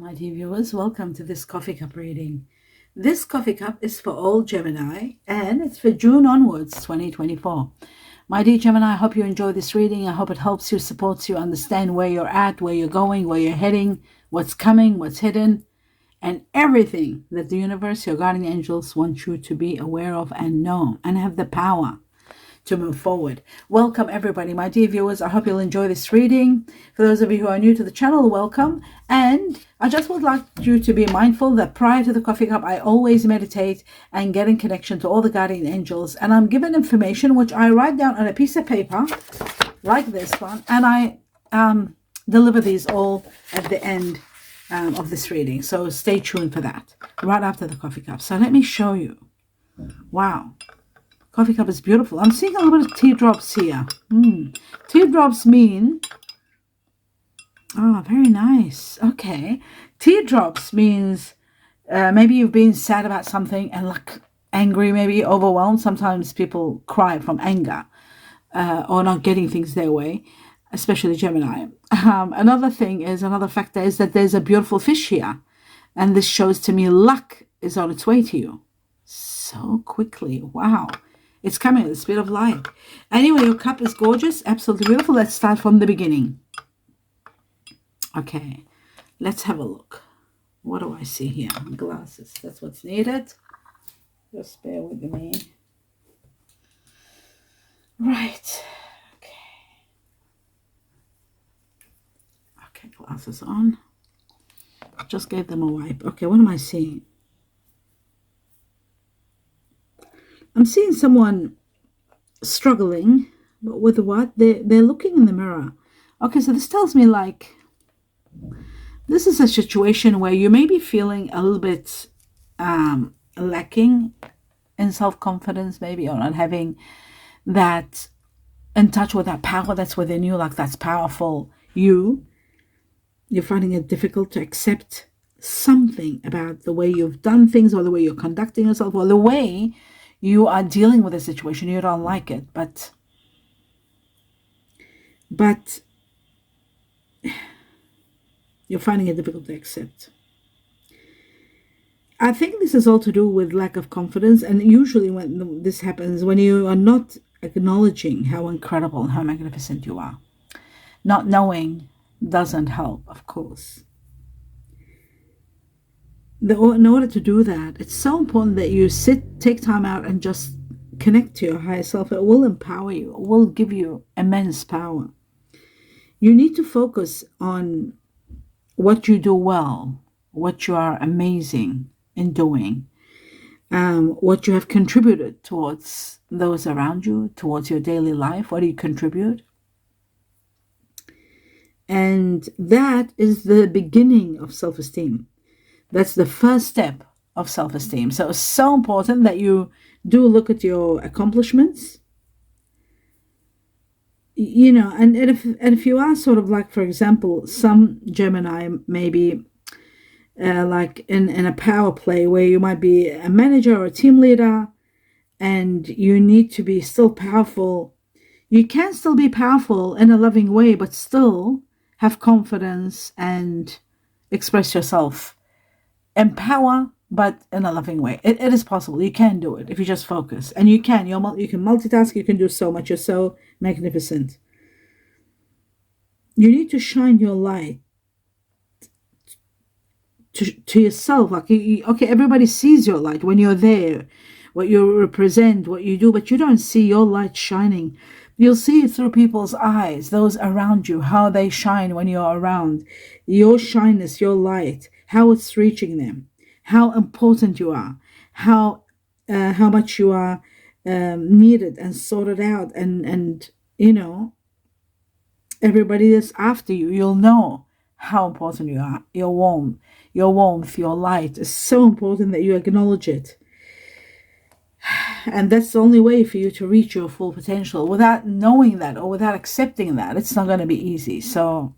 My dear viewers, welcome to this coffee cup reading. This coffee cup is for all Gemini and it's for June onwards 2024. My dear Gemini, I hope you enjoy this reading. I hope it helps you, supports you, understand where you're at, where you're going, where you're heading, what's coming, what's hidden, and everything that the universe, your guardian angels want you to be aware of and know and have the power to move forward. Welcome everybody, my dear viewers. I hope you'll enjoy this reading. For those of you who are new to the channel, welcome. And I just would like you to be mindful that prior to the coffee cup, I always meditate and get in connection to all the guardian angels. And I'm given information which I write down on a piece of paper like this one. And I deliver these all at the end of this reading. So stay tuned for that right after the coffee cup. So let me show you. Wow. Coffee cup is beautiful. I'm seeing a little bit of teardrops here. Teardrops mean, oh, very nice. Okay. Teardrops means maybe you've been sad about something and like angry, maybe overwhelmed. Sometimes people cry from anger or not getting things their way, especially Gemini. Another factor is that there's a beautiful fish here. And this shows to me luck is on its way to you so quickly. Wow. It's coming at the speed of light. Anyway, your cup is gorgeous. Absolutely beautiful. Let's start from the beginning. Okay. Let's have a look. What do I see here? Glasses. That's what's needed. Just bear with me. Right. Okay. Okay, glasses on. Just gave them a wipe. Okay, what am I seeing? I'm seeing someone struggling, but with what? They're looking in the mirror. Okay, so this tells me like this is a situation where you may be feeling a little bit lacking in self-confidence, maybe, or not having that in touch with that power that's within you, like that's powerful you. You're finding it difficult to accept something about the way you've done things or the way you're conducting yourself or the way you are dealing with a situation. You don't like it, but you're finding it difficult to accept. I think this is all to do with lack of confidence. And usually when this happens, when you are not acknowledging how incredible and how magnificent you are, not knowing doesn't help, of course. In order to do that, it's so important that you take time out and just connect to your higher self. It will empower you. It will give you immense power. You need to focus on what you do well, what you are amazing in doing, what you have contributed towards those around you, towards your daily life. What do you contribute? And that is the beginning of self-esteem. That's the first step of self-esteem. So it's so important that you do look at your accomplishments. You know, and if you are sort of like, for example, some Gemini maybe like in a power play where you might be a manager or a team leader and you need to be still powerful. You can still be powerful in a loving way, but still have confidence and express yourself. Empower, but in a loving way. It is possible. You can do it if you just focus. And you can. You can multitask. You can do so much. You're so magnificent. You need to shine your light to yourself. Like, okay, everybody sees your light when you're there, what you represent, what you do, but you don't see your light shining. You'll see it through people's eyes, those around you, how they shine when you're around. Your shyness, your light, how it's reaching them, how important you are, how much you are needed and sorted out, and you know, everybody that's after you, you'll know how important you are. Your warmth, your light is so important that you acknowledge it. And that's the only way for you to reach your full potential. Without knowing that or without accepting that, it's not going to be easy. So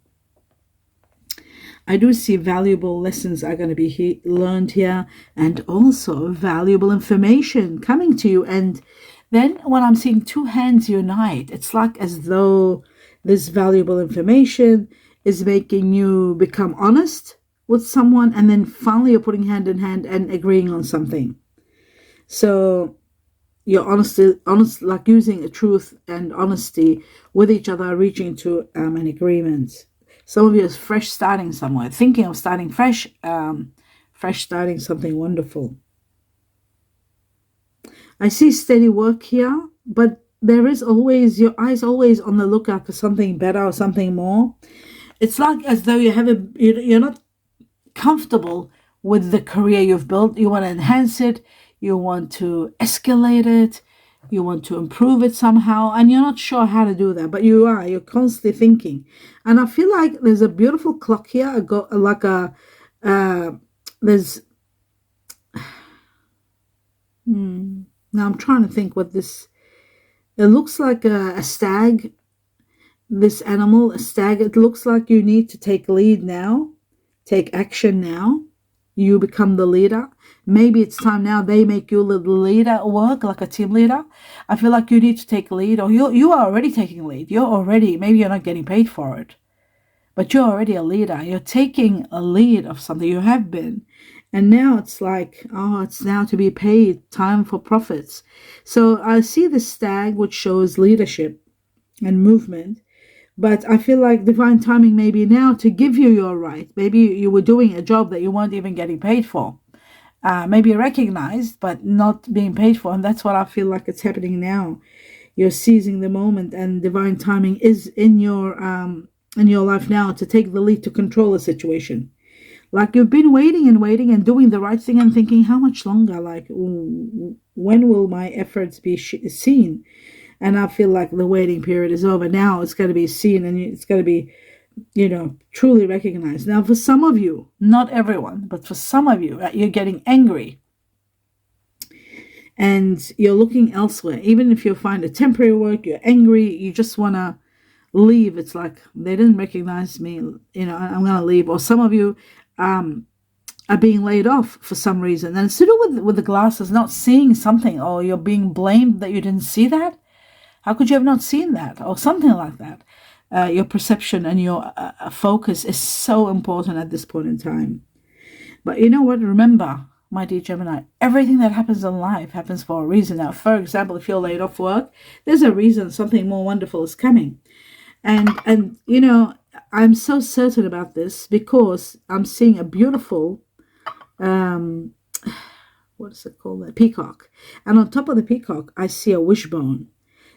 I do see valuable lessons are going to be learned here, and also valuable information coming to you. And then when I'm seeing two hands unite, it's like as though this valuable information is making you become honest with someone, and then finally you're putting hand in hand and agreeing on something. So you're honest, like using a truth and honesty with each other, reaching to an agreement. Some of you is fresh starting somewhere, thinking of starting fresh, fresh starting something wonderful. I see steady work here, but there is always, your eyes always on the lookout for something better or something more. It's like as though you're not comfortable with the career you've built. You want to enhance it, you want to escalate it, you want to improve it somehow, and you're not sure how to do that, but you're constantly thinking. And I feel like there's a beautiful clock here, there's now I'm trying to think what this, it looks like a stag, this animal, a stag. It looks like you need to take lead now, take action now. You become the leader. Maybe it's time now they make you the leader work, like a team leader. I feel like you need to take lead, or you are already taking lead. Maybe you're not getting paid for it, but you're already a leader. You're taking a lead of something. You have been. And now it's like, oh, it's now to be paid, time for profits. So I see the stag, which shows leadership and movement. But I feel like divine timing may be now to give you your right. Maybe you were doing a job that you weren't even getting paid for. Maybe recognized, but not being paid for. And that's what I feel like it's happening now. You're seizing the moment, and divine timing is in your life now to take the lead, to control the situation. Like you've been waiting and doing the right thing and thinking, how much longer? Like, when will my efforts be seen? And I feel like the waiting period is over. Now it's got to be seen, and it's got to be, truly recognized. Now, for some of you, not everyone, but for some of you, you're getting angry. And you're looking elsewhere. Even if you find a temporary work, you're angry, you just want to leave. It's like, they didn't recognize me, I'm going to leave. Or some of you are being laid off for some reason. And it's to do with the glasses, not seeing something, or you're being blamed that you didn't see that. How could you have not seen that? Or something like that. Your perception and your focus is so important at this point in time. But you know what? Remember, my dear Gemini, everything that happens in life happens for a reason. Now, for example, if you're laid off work, there's a reason. Something more wonderful is coming. And I'm so certain about this because I'm seeing a beautiful, what is it called? A peacock. And on top of the peacock, I see a wishbone.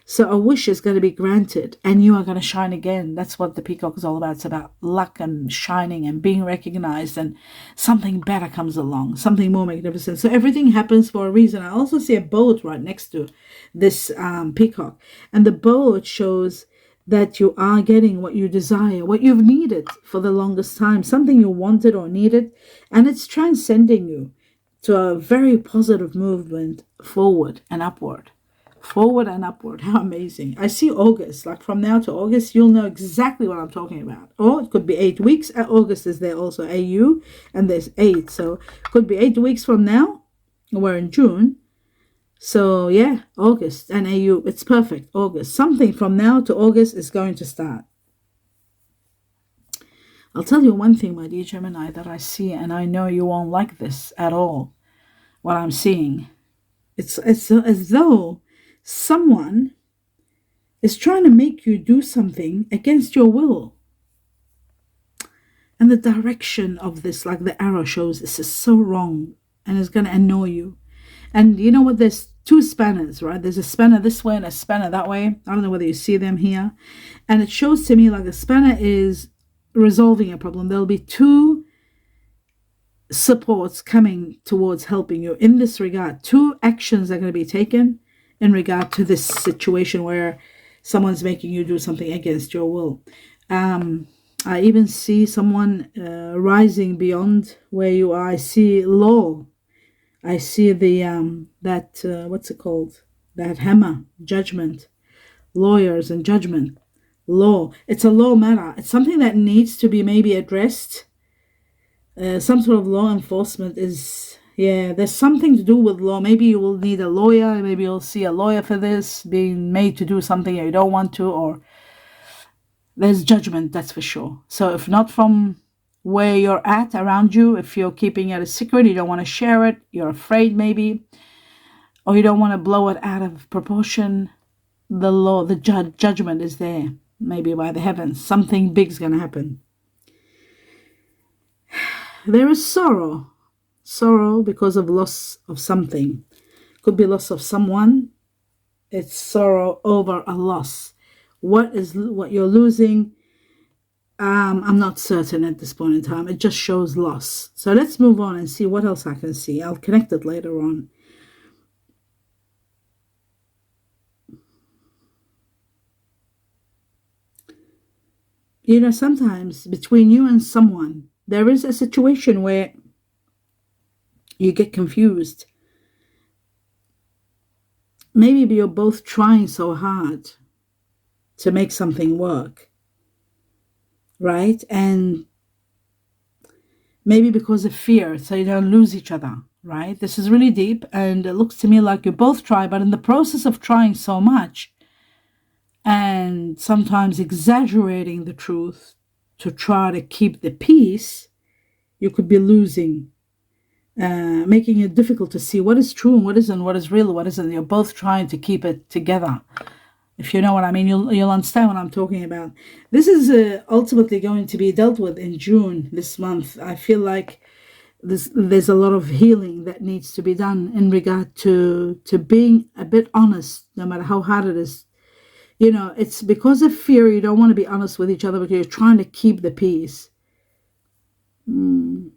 So a wish is going to be granted, and you are going to shine again. That's what the peacock is all about. It's about luck and shining and being recognized, and something better comes along, something more magnificent. So everything happens for a reason. I also see a boat right next to this peacock, and the boat shows that you are getting what you desire, what you've needed for the longest time, something you wanted or needed, and it's transcending you to a very positive movement forward and upward. Forward and upward. How amazing. I see August. Like from now to August, you'll know exactly what I'm talking about. Or it could be 8 weeks. August is there also, AU, and there's 8. So it could be 8 weeks from now. We're in June. So yeah, August and AU. It's perfect. August. Something from now to August is going to start. I'll tell you one thing, my dear Gemini, that I see, and I know you won't like this at all, what I'm seeing. It's as though someone is trying to make you do something against your will. And the direction of this, like the arrow shows, this is so wrong and it's going to annoy you. And you know what? There's 2 spanners, right? There's a spanner this way and a spanner that way. I don't know whether you see them here. And it shows to me like the spanner is resolving a problem. There'll be 2 supports coming towards helping you in this regard. 2 actions are going to be taken in regard to this situation where someone's making you do something against your will. I even see someone rising beyond where you are. I see law. I see the what's it called? That hammer, judgment, lawyers and judgment, law. It's a law matter. It's something that needs to be maybe addressed. Some sort of law enforcement is, there's something to do with law. Maybe you will need a lawyer. Maybe you'll see a lawyer for this, being made to do something you don't want to, or there's judgment, that's for sure. So if not from where you're at around you. If you're keeping it a secret, you don't want to share it, you're afraid maybe, or you don't want to blow it out of proportion, the law, the judgment is there, maybe by the heavens. Something big's going to happen. There is sorrow because of loss of something. Could be loss of someone. It's sorrow over a loss. What you're losing? I'm not certain at this point in time. It just shows loss. So let's move on and see what else I can see. I'll connect it later on. You know, sometimes between you and someone, there is a situation where you get confused. Maybe you're both trying so hard to make something work, right? And maybe because of fear, so you don't lose each other, right? This is really deep, and it looks to me like you both try, but in the process of trying so much and sometimes exaggerating the truth to try to keep the peace, you could be losing, making it difficult to see what is true and what isn't, what is real, what isn't. You're both trying to keep it together. If you know what I mean, you'll understand what I'm talking about. This is ultimately going to be dealt with in June this month. I feel like there's a lot of healing that needs to be done in regard to being a bit honest, no matter how hard it is. You know, it's because of fear you don't want to be honest with each other because you're trying to keep the peace. You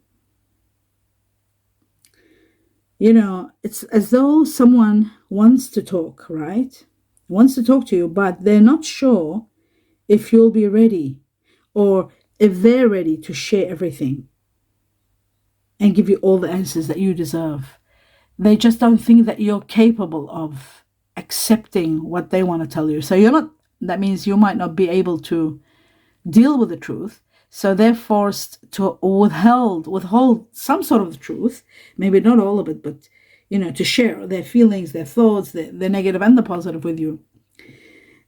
know, it's as though someone wants to talk, right? Wants to talk to you, but they're not sure if you'll be ready or if they're ready to share everything and give you all the answers that you deserve. They just don't think that you're capable of accepting what they want to tell you. So that means you might not be able to deal with the truth. So they're forced to withhold some sort of the truth, maybe not all of it, but, you know, to share their feelings, their thoughts, the negative and the positive with you.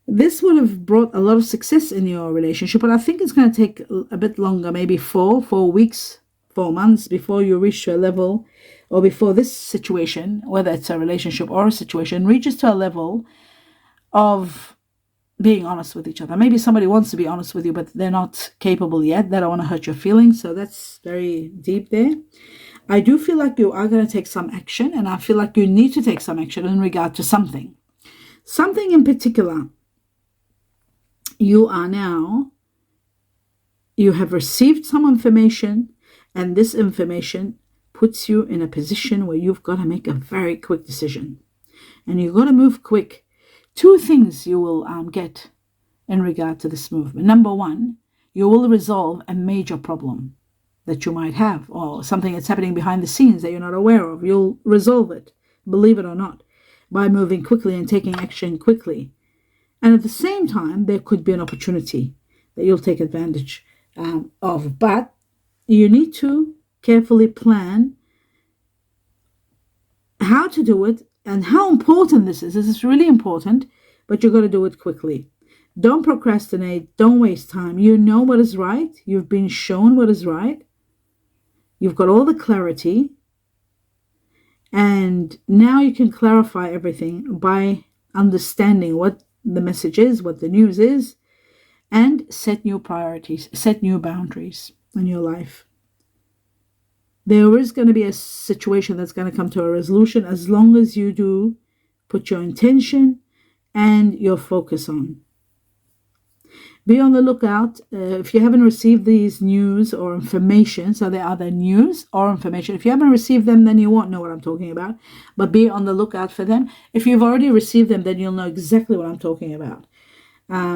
This would have brought a lot of success in your relationship, but I think it's going to take a bit longer, maybe 4 weeks, 4 months before you reach to a level, or before this situation, whether it's a relationship or a situation, reaches to a level of being honest with each other. Maybe somebody wants to be honest with you, but they're not capable yet. They don't want to hurt your feelings. So that's very deep there. I do feel like you are going to take some action, and I feel like you need to take some action in regard to something. Something in particular. You have received some information, and this information puts you in a position where you've got to make a very quick decision. And you've got to move quick. 2 things you will get in regard to this movement. Number 1, you will resolve a major problem that you might have, or something that's happening behind the scenes that you're not aware of. You'll resolve it, believe it or not, by moving quickly and taking action quickly. And at the same time, there could be an opportunity that you'll take advantage of. But you need to carefully plan how to do it and how important this is. This is really important, but you've got to do it quickly. Don't procrastinate. Don't waste time. You know what is right. You've been shown what is right. You've got all the clarity. And now you can clarify everything by understanding what the message is, what the news is, and set new priorities, set new boundaries in your life. There is going to be a situation that's going to come to a resolution as long as you do put your intention and your focus on. Be on the lookout. If you haven't received these news or information, so they are the news or information. If you haven't received them, then you won't know what I'm talking about. But be on the lookout for them. If you've already received them, then you'll know exactly what I'm talking about.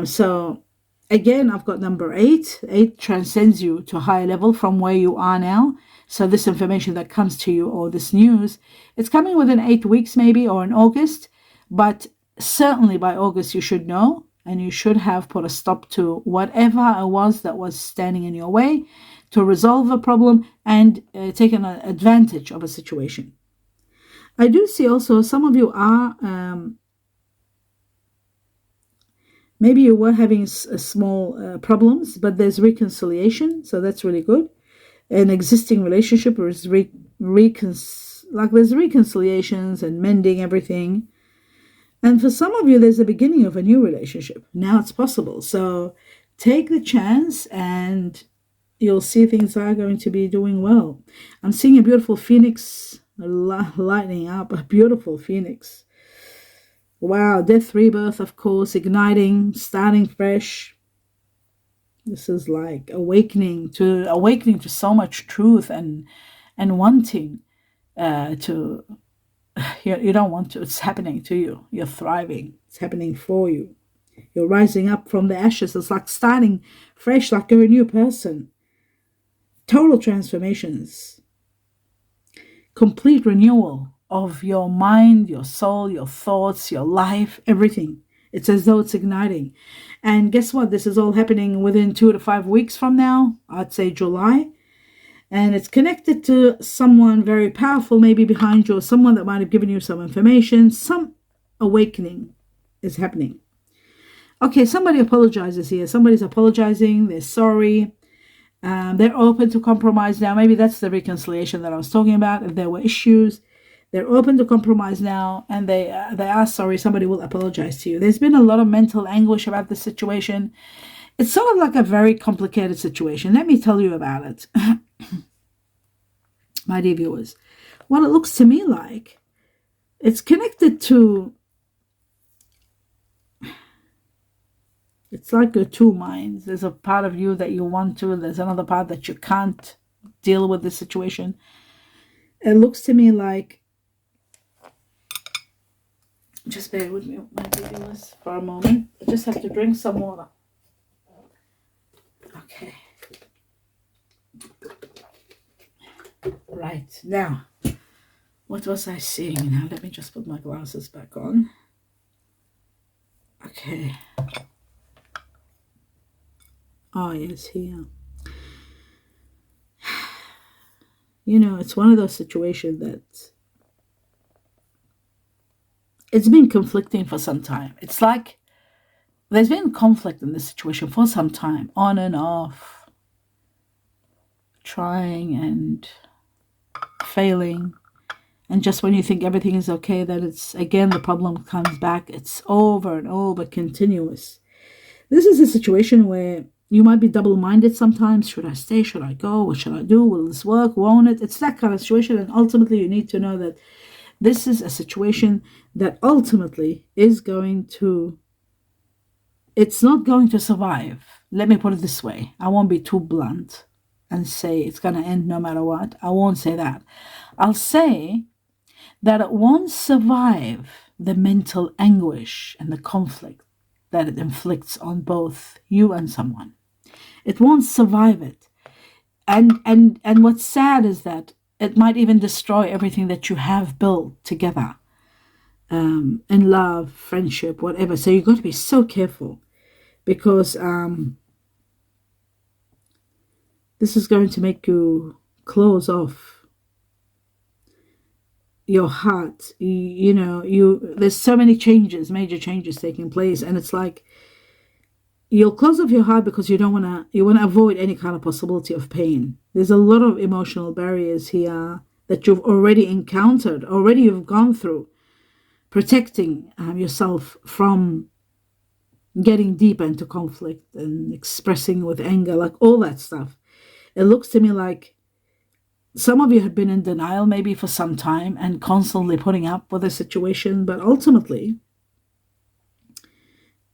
So again, I've got number 8. 8 transcends you to a higher level from where you are now. So this information that comes to you, or this news, it's coming within 8 weeks maybe, or in August. But certainly by August you should know. And you should have put a stop to whatever it was that was standing in your way to resolve a problem and taken advantage of a situation. I do see also some of you are, maybe you were having small problems, but there's reconciliation. So that's really good. an existing relationship, or is like there's reconciliations and mending everything. And for some of you, there's the beginning of a new relationship. Now it's possible. So take the chance and you'll see things are going to be doing well. I'm seeing a beautiful phoenix lighting up, a beautiful phoenix. Wow, death, rebirth, of course, igniting, starting fresh. This is like awakening to so much truth and wanting to. You don't want to. It's happening to you. You're thriving. It's happening for you. You're rising up from the ashes. It's like starting fresh, like you're a new person. Total transformations. Complete renewal of your mind, your soul, your thoughts, your life, everything. It's as though it's igniting. And guess what? This is all happening within 2 to 5 weeks from now. I'd say July. And it's connected to someone very powerful, maybe behind you, or someone that might have given you some information. Some awakening is happening. Okay, somebody apologizes here. Somebody's apologizing. They're sorry. They're open to compromise now. Maybe that's the reconciliation that I was talking about. If there were issues, they're open to compromise now, and they are sorry. Somebody will apologize to you. There's been a lot of mental anguish about this situation. It's sort of like a very complicated situation. Let me tell you about it. My dear viewers, what it looks to me like, it's connected to, it's like your two minds. There's a part of you that you want to, there's another part that you can't deal with the situation. It looks to me like, just bear with me, my dear viewers, for a moment. I just have to drink some water. Okay. Right, now, what was I seeing now? Let me just put my glasses back on. Okay. Oh, yes, here. You know, it's one of those situations that it's been conflicting for some time. It's like there's been conflict in this situation for some time, on and off, trying and failing. And just when you think everything is okay, then it's again the problem comes back. It's over and over, continuous. This is a situation where you might be double-minded sometimes. Should I stay? Should I go? What should I do? Will this work? Won't it? It's that kind of situation. And ultimately, you need to know that this is a situation that ultimately is going to, it's not going to survive. Let me put it this way. I won't be too blunt and say it's going to end no matter what. I won't say that. I'll say that it won't survive the mental anguish and the conflict that it inflicts on both you and someone. It won't survive it. And what's sad is that it might even destroy everything that you have built together, in love, friendship, whatever. So you've got to be so careful, because this is going to make you close off your heart. You know, there's so many changes, major changes taking place, and it's like you'll close off your heart because you want to avoid any kind of possibility of pain. There's a lot of emotional barriers here that you've already encountered, already you've gone through, protecting yourself from getting deeper into conflict and expressing with anger, like all that stuff. It looks to me like some of you have been in denial maybe for some time and constantly putting up with the situation, but ultimately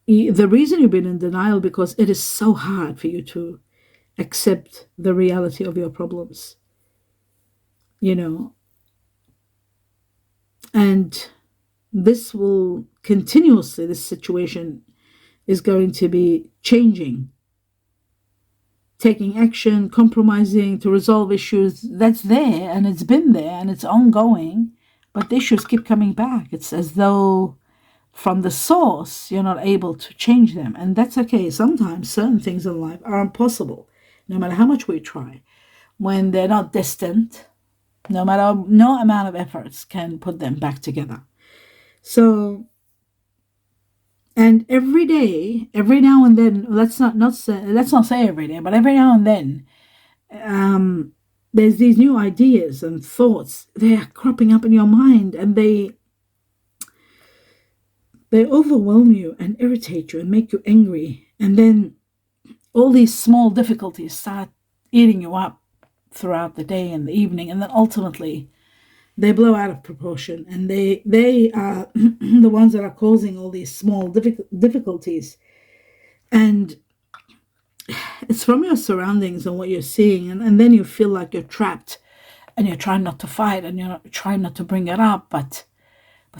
the reason you've been in denial because it is so hard for you to accept the reality of your problems, you know. And this will continuously, this situation is going to be changing, taking action, compromising to resolve issues. That's there, and it's been there, and it's ongoing, but the issues keep coming back. It's as though from the source, you're not able to change them. And that's okay. Sometimes certain things in life are impossible, no matter how much we try. When they're not destined, no amount of efforts can put them back together. So, and every day, every now and then, let's not say every day, but every now and then, there's these new ideas and thoughts. They are cropping up in your mind, and they overwhelm you and irritate you and make you angry. And then all these small difficulties start eating you up throughout the day and the evening, and then ultimately they blow out of proportion, and they are the ones that are causing all these small difficulties. And it's from your surroundings and what you're seeing, and then you feel like you're trapped, and you're trying not to fight, and you're trying not to bring it up, but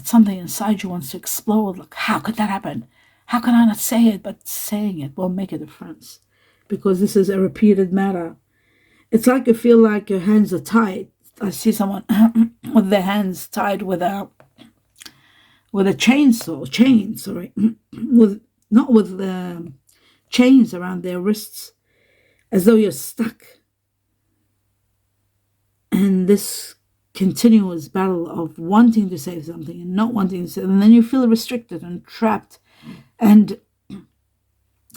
something inside you wants to explode. Like, how could that happen? How can I not say it? But saying it won't make a difference, because this is a repeated matter. It's like you feel like your hands are tied. I see someone with their hands tied with a chain, with not with the chains around their wrists, as though you're stuck. And this continuous battle of wanting to say something and not wanting to say, and then you feel restricted and trapped and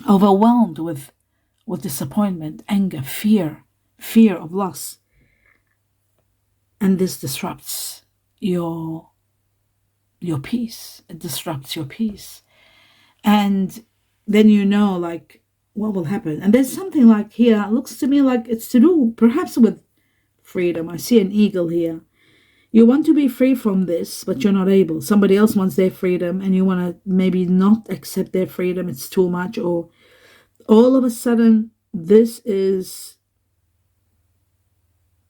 overwhelmed with disappointment, anger, fear of loss. And this disrupts your peace. It disrupts your peace. And then you know, like, what will happen. And there's something like here, it looks to me like it's to do perhaps with freedom. I see an eagle here. You want to be free from this, but you're not able. Somebody else wants their freedom, and you want to maybe not accept their freedom. It's too much. Or all of a sudden, this is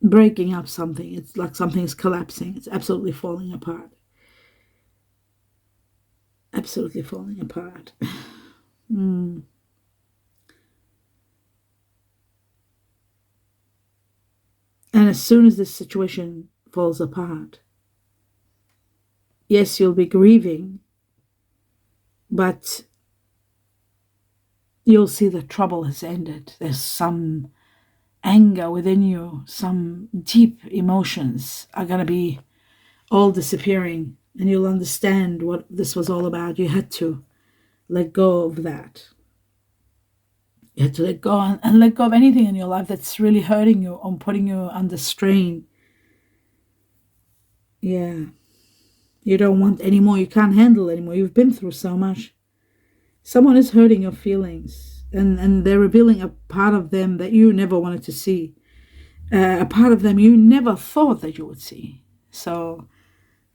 breaking up something. It's like something is collapsing. It's absolutely falling apart. Absolutely falling apart. And as soon as this situation falls apart, yes, you'll be grieving, but you'll see the trouble has ended. There's some anger within you, some deep emotions are going to be all disappearing, and you'll understand what this was all about. You had to let go of that. You had to let go and let go of anything in your life that's really hurting you or putting you under strain. Yeah. You don't want anymore. You can't handle anymore. You've been through so much. Someone is hurting your feelings, and they're revealing a part of them that you never wanted to see. A part of them you never thought that you would see. So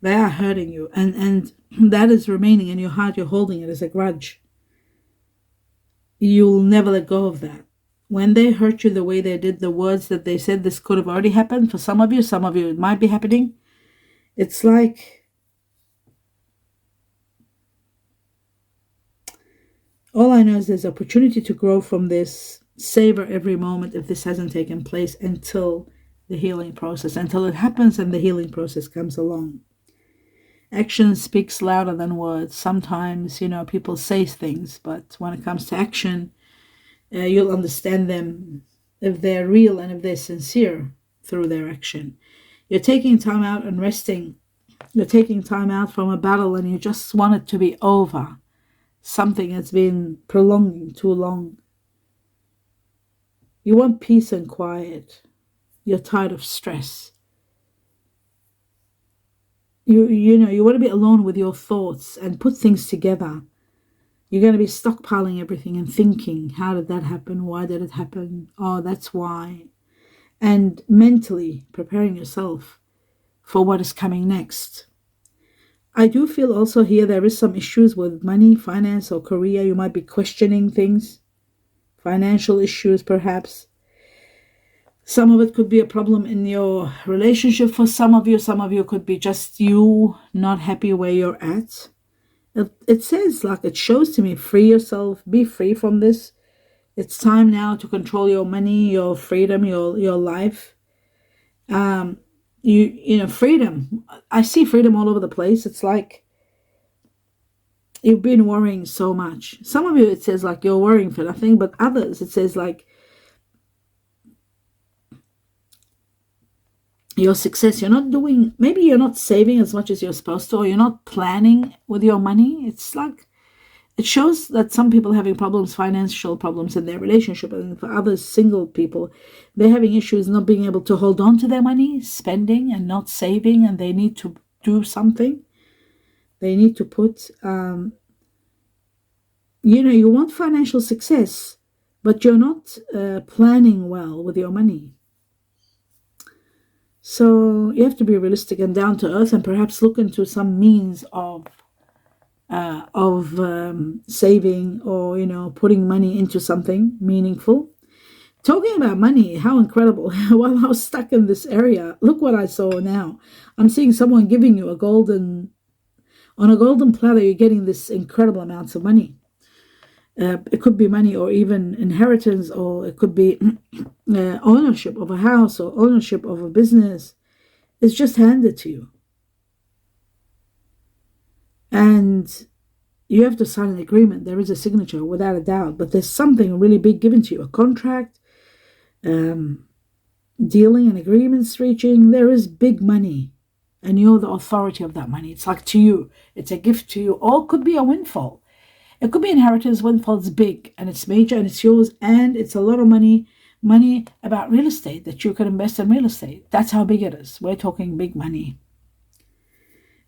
they are hurting you, and that is remaining in your heart. You're holding it as a grudge. You'll never let go of that. When they hurt you the way they did, the words that they said, this could have already happened. For some of you it might be happening. It's like, all I know is there's opportunity to grow from this. Savor every moment if this hasn't taken place until the healing process, until it happens and the healing process comes along. Action speaks louder than words. Sometimes, people say things, but when it comes to action, you'll understand them if they're real and if they're sincere through their action. You're taking time out and resting. You're taking time out from a battle, and you just want it to be over. Something that's been prolonging too long. You want peace and quiet. You're tired of stress. You want to be alone with your thoughts and put things together. You're going to be stockpiling everything and thinking, how did that happen? Why did it happen? Oh, that's why. And mentally preparing yourself for what is coming next. I do feel also here there is some issues with money, finance, or career. You might be questioning things. Financial issues, perhaps. Some of it could be a problem in your relationship for some of you. Some of you could be just you not happy where you're at. It says, like, it shows to me, free yourself, be free from this. It's time now to control your money, your freedom, your life. Freedom. I see freedom all over the place. It's like you've been worrying so much. Some of you, it says like you're worrying for nothing, but others, it says like your success, maybe you're not saving as much as you're supposed to, or you're not planning with your money. It's like, It shows that some people are having problems, financial problems in their relationship, and for others, single people, they're having issues not being able to hold on to their money, spending and not saving, and they need to do something. They need to put, you want financial success, but you're not planning well with your money. So you have to be realistic and down to earth, and perhaps look into some means of saving, or putting money into something meaningful. Talking about money, how incredible. While I was stuck in this area, look what I saw now. I'm seeing someone giving you on a golden platter, you're getting this incredible amounts of money. It could be money, or even inheritance, or it could be ownership of a house or ownership of a business. It's just handed to you. And you have to sign an agreement. There is a signature, without a doubt, but there's something really big given to you, a contract, dealing and agreements reaching. There is big money, and you're the authority of that money. It's like to you. It's a gift to you, or it could be a windfall. It could be inheritance. Windfall is big, and it's major, and it's yours, and it's a lot of money about real estate, that you can invest in real estate. That's how big it is. We're talking big money.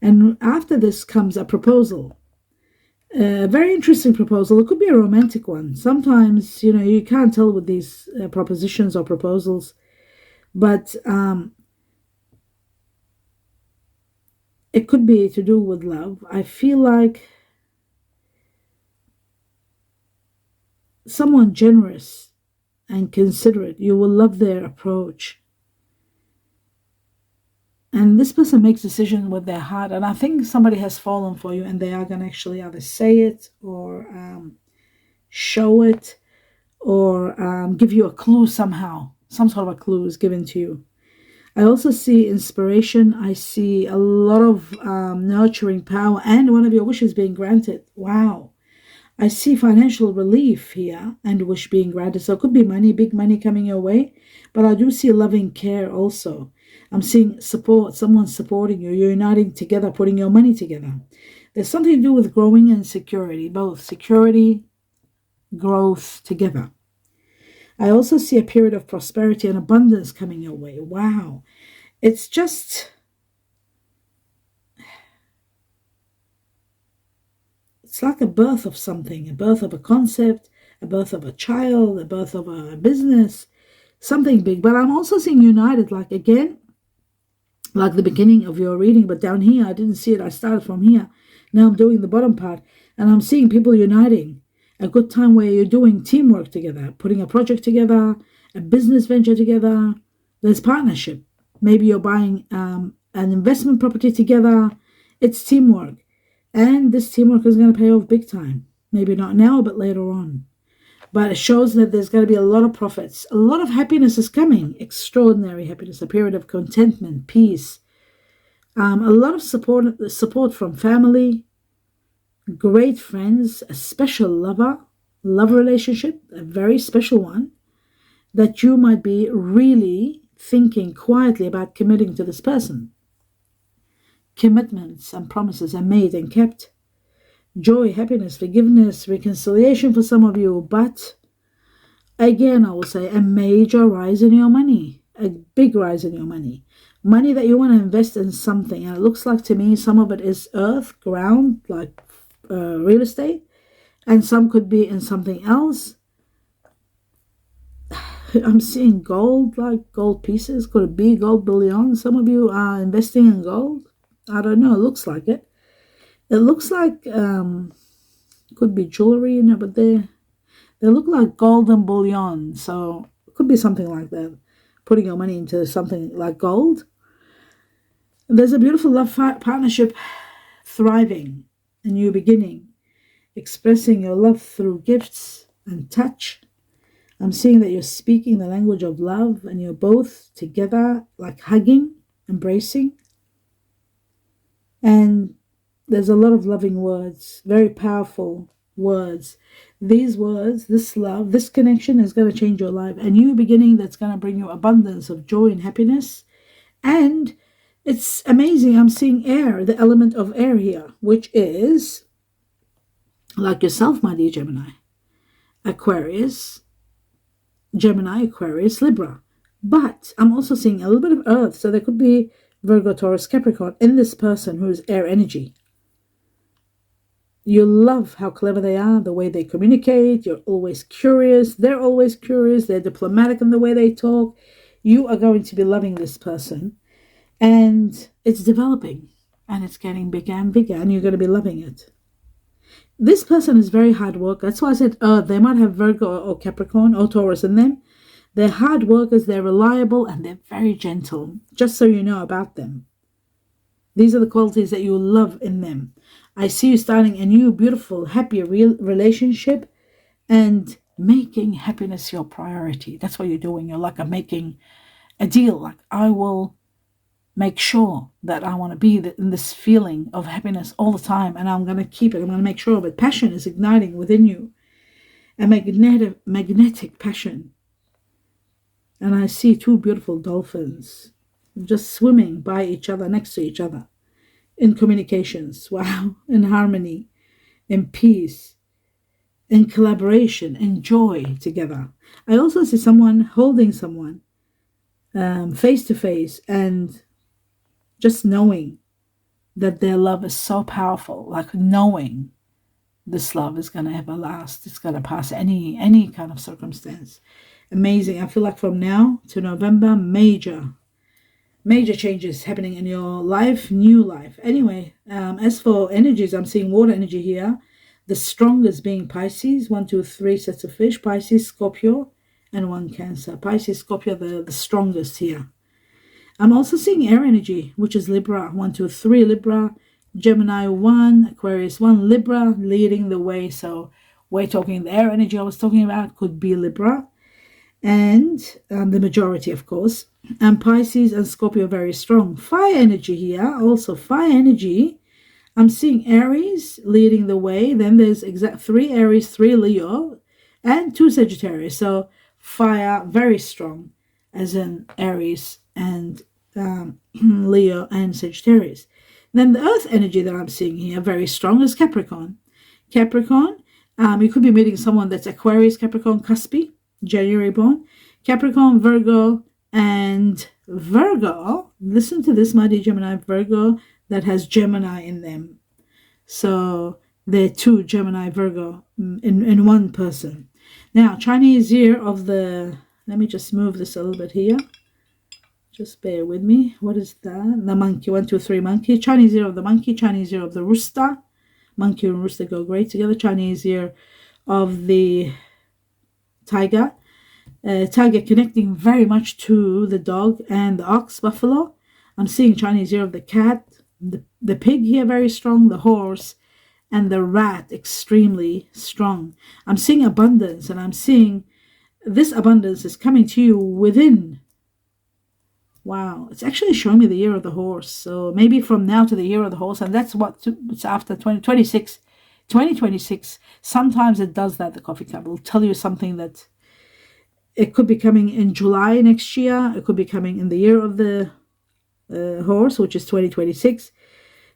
And after this comes a proposal. A very interesting proposal. It could be a romantic one. Sometimes, you can't tell with these propositions or proposals, but it could be to do with love. I feel like someone generous and considerate. You will love their approach. And this person makes decisions with their heart. And I think somebody has fallen for you, and they are going to actually either say it, or show it, or give you a clue somehow. Some sort of a clue is given to you. I also see inspiration. I see a lot of nurturing power, and one of your wishes being granted. Wow. I see financial relief here, and wish being granted. So it could be money, big money coming your way. But I do see loving care also. I'm seeing support, someone supporting you. You're uniting together, putting your money together. There's something to do with growing and security, both security, growth together. I also see a period of prosperity and abundance coming your way. Wow. It's like a birth of something, a birth of a concept, a birth of a child, a birth of a business, something big. But I'm also seeing united, like the beginning of your reading, but down here, I didn't see it. I started from here. Now I'm doing the bottom part, and I'm seeing people uniting. A good time where you're doing teamwork together, putting a project together, a business venture together. There's partnership. Maybe you're buying an investment property together. It's teamwork. And this teamwork is going to pay off big time. Maybe not now, but later on. But it shows that there's going to be a lot of profits. A lot of happiness is coming. Extraordinary happiness. A period of contentment, peace. A lot of support from family, great friends, a special love relationship, a very special one, that you might be really thinking quietly about committing to this person. Commitments and promises are made and kept. Joy, happiness, forgiveness, reconciliation for some of you. But again, I will say a major rise in your money, a big rise in your money. Money that you want to invest in something. And it looks like to me some of it is earth, ground, like real estate. And some could be in something else. I'm seeing gold, like gold pieces. Could it be gold bullion? Some of you are investing in gold. I don't know. It looks like it. It looks like could be jewelry, but they look like golden bullion. So it could be something like that. Putting your money into something like gold. There's a beautiful love partnership thriving, a new beginning, expressing your love through gifts and touch. I'm seeing that you're speaking the language of love, and you're both together, like hugging, embracing. And there's a lot of loving words, very powerful words. These words, this love, this connection is going to change your life. A new beginning that's going to bring you abundance of joy and happiness. And it's amazing. I'm seeing air, the element of air here, which is like yourself, my dear Gemini. Aquarius, Gemini, Aquarius, Libra. But I'm also seeing a little bit of Earth. So there could be Virgo, Taurus, Capricorn in this person who is air energy. You love how clever they are, the way they communicate. You're always curious. They're always curious. They're diplomatic in the way they talk. You are going to be loving this person. And it's developing. And it's getting bigger and bigger. And you're going to be loving it. This person is very hard work. That's why I said they might have Virgo or Capricorn or Taurus in them. They're hard workers. They're reliable. And they're very gentle. Just so you know about them. These are the qualities that you love in them. I see you starting a new, beautiful, happy relationship and making happiness your priority. That's what you're doing. You're like making a deal. Like, I will make sure that I want to be in this feeling of happiness all the time, and I'm going to keep it. I'm going to make sure of it. Passion is igniting within you. A magnetic passion. And I see two beautiful dolphins just swimming by each other, next to each other. In communications, wow, in harmony, in peace, in collaboration, in joy together. I also see someone holding someone face to face and just knowing that their love is so powerful, like knowing this love is going to ever last. It's going to pass any kind of circumstance. Amazing. I feel like from now to November, major changes happening in your life, new life. Anyway, as for energies, I'm seeing water energy here. The strongest being Pisces, 1, 2, 3 sets of fish, Pisces, Scorpio, and 1 Cancer. Pisces, Scorpio, the strongest here. I'm also seeing air energy, which is Libra, 1, 2, 3 Libra, Gemini 1, Aquarius 1, Libra leading the way. So we're talking the air energy I was talking about could be Libra. And the majority, of course. And Pisces and Scorpio very strong. Fire energy here, also fire energy. I'm seeing Aries leading the way. Then there's 3 Aries, 3 Leo, and 2 Sagittarius. So fire very strong, as in Aries and Leo and Sagittarius. Then the earth energy that I'm seeing here very strong is Capricorn. Capricorn, you could be meeting someone that's Aquarius, Capricorn, Cuspy, January born. Capricorn, Virgo, and Virgo. Listen to this, my dear Gemini. Virgo that has Gemini in them. So they're 2 Gemini, Virgo in one person. Now, Chinese year of the... Let me just move this a little bit here. Just bear with me. What is that? The monkey. 1, 2, 3 monkey. Chinese year of the monkey. Chinese year of the rooster. Monkey and rooster go great together. Chinese year of the tiger. Tiger connecting very much to the dog and the ox, buffalo. I'm seeing Chinese year of the cat, the pig here very strong, the horse, and the rat extremely strong. I'm seeing abundance, and I'm seeing this abundance is coming to you within. Wow, it's actually showing me the year of the horse. So maybe from now to the year of the horse, and that's what it's after 2026. 2026, sometimes it does that, the coffee cup. Will tell you something that it could be coming in July next year. It could be coming in the year of the horse, which is 2026. It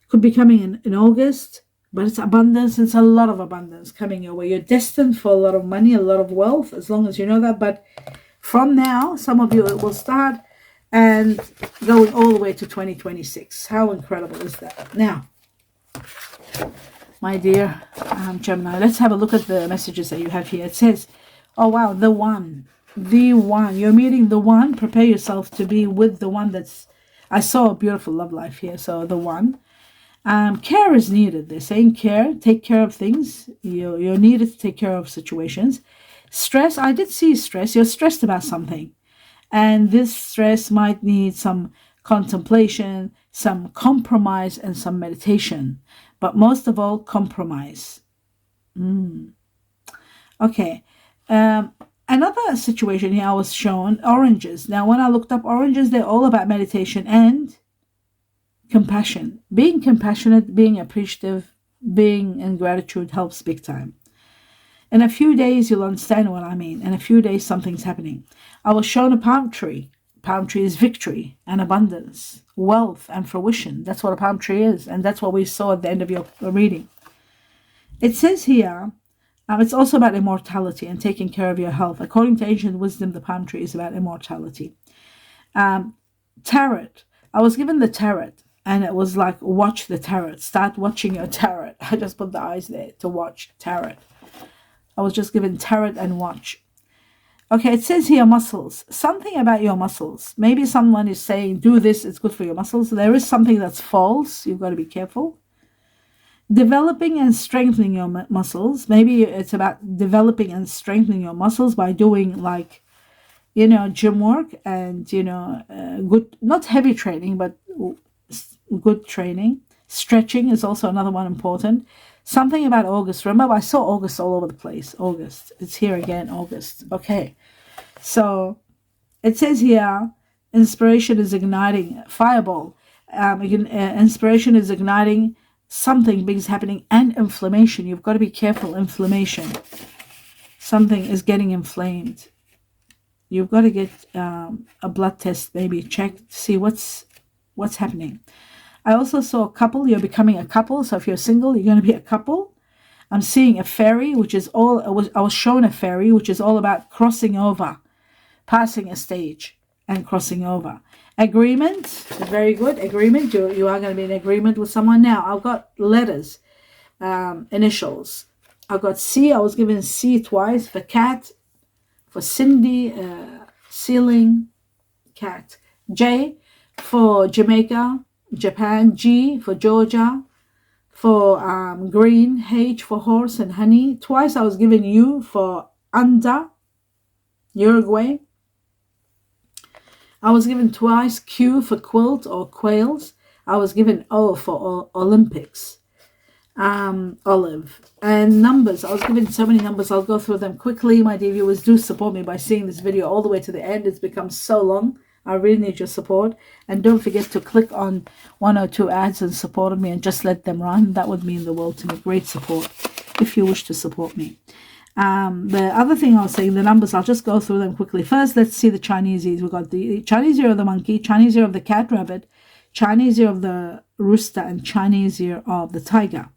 could be coming in August. But it's abundance. It's a lot of abundance coming your way. You're destined for a lot of money, a lot of wealth, as long as you know that. But from now, some of you, it will start and going all the way to 2026. How incredible is that? Now, my dear Gemini, let's have a look at the messages that you have here. It says, oh, wow, the one. You're meeting the one. Prepare yourself to be with the one that's... I saw a beautiful love life here. So the one. Care is needed. They're saying care. Take care of things. You're needed to take care of situations. Stress. I did see stress. You're stressed about something. And this stress might need some contemplation, some compromise, and some meditation. But most of all, compromise. Okay. Another situation here I was shown, oranges. Now, when I looked up oranges, they're all about meditation and compassion. Being compassionate, being appreciative, being in gratitude helps big time. In a few days, you'll understand what I mean. In a few days, something's happening. I was shown a palm tree. Palm tree is victory and abundance, wealth and fruition. That's what a palm tree is. And that's what we saw at the end of your reading. It says here, it's also about immortality and taking care of your health. According to ancient wisdom, the palm tree is about immortality. Tarot. I was given the tarot, and it was like, watch the tarot. Start watching your tarot. I just put the eyes there to watch tarot. I was just given tarot and watch. Okay, it says here muscles. Something about your muscles. Maybe someone is saying, do this, it's good for your muscles. There is something that's false. You've got to be careful. Developing and strengthening your muscles. Maybe it's about developing and strengthening your muscles by doing, like, gym work and, good, not heavy training, but good training. Stretching is also another one important. Something about August. Remember, I saw August all over the place. August. It's here again, August. Okay. So it says here, inspiration is igniting. Fireball. Inspiration is igniting. Something big is happening. And inflammation. You've got to be careful. Inflammation. Something is getting inflamed. You've got to get a blood test, maybe checked to see what's happening. I also saw a couple. You're becoming a couple. So if you're single, you're going to be a couple. I'm seeing a fairy, which is all. I was shown a fairy, which is all about crossing over, passing a stage and crossing over. Agreement, very good. Agreement. You are going to be in agreement with someone. Now I've got letters, initials. I've got C. I was given C twice for cat, for Cindy, ceiling, cat. J for Jamaica, Japan. G for Georgia, for green. H for horse and honey. Twice I was given U for under, Uruguay. I was given twice Q for quilt or quails. I was given O for Olympics, olive. And numbers, I was given so many numbers. I'll go through them quickly. My dear viewers, do support me by seeing this video all the way to the end. It's become so long. I really need your support. And don't forget to click on 1 or 2 ads and support me and just let them run. That would mean the world to me. Great support if you wish to support me. The other thing I was saying, the numbers, I'll just go through them quickly. First, let's see the Chineses. We've got the Chinese year of the monkey, Chinese year of the cat rabbit, Chinese year of the rooster, and Chinese year of the tiger.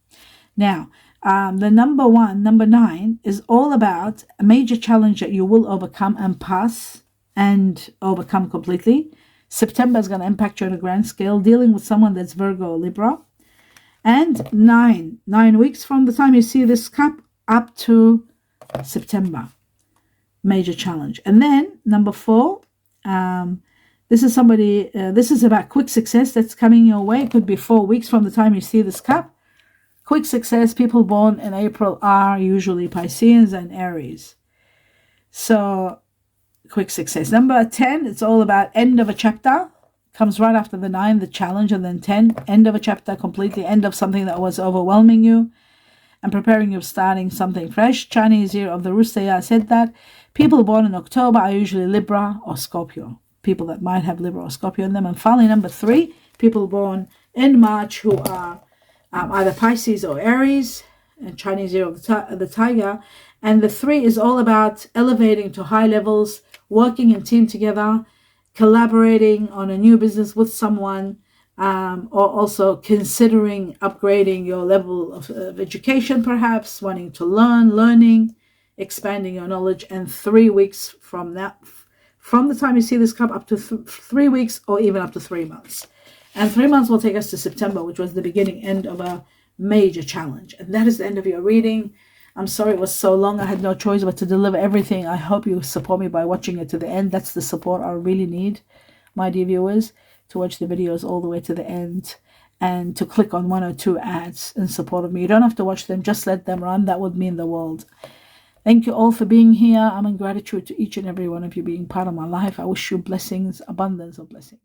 Now, the number 9 is all about a major challenge that you will overcome and pass and overcome completely. September is going to impact you on a grand scale, dealing with someone that's Virgo or Libra. And 9 weeks from the time you see this cup up to September, major challenge. And then number 4, this is somebody, this is about quick success that's coming your way. It could be 4 weeks from the time you see this cup. Quick success. People born in April are usually Pisceans and Aries. So quick success. Number 10, it's all about end of a chapter. Comes right after the 9, the challenge, and then 10, end of a chapter, completely end of something that was overwhelming you and preparing you of starting something fresh. Chinese year of the rooster, yeah, I said that. People born in October are usually Libra or Scorpio. People that might have Libra or Scorpio in them. And finally, number 3, people born in March who are either Pisces or Aries, and Chinese year of the tiger. And the 3 is all about elevating to high levels, working in team together, collaborating on a new business with someone, or also considering upgrading your level of education, perhaps wanting to learning, expanding your knowledge. And 3 weeks from that, from the time you see this cup, up to 3 weeks or even up to 3 months. And 3 months will take us to September, which was the beginning end of a major challenge. And that is the end of your reading. I'm sorry it was so long. I had no choice but to deliver everything. I hope you support me by watching it to the end. That's the support I really need, my dear viewers, to watch the videos all the way to the end and to click on 1 or 2 ads in support of me. You don't have to watch them. Just let them run. That would mean the world. Thank you all for being here. I'm in gratitude to each and every one of you being part of my life. I wish you blessings, abundance of blessings.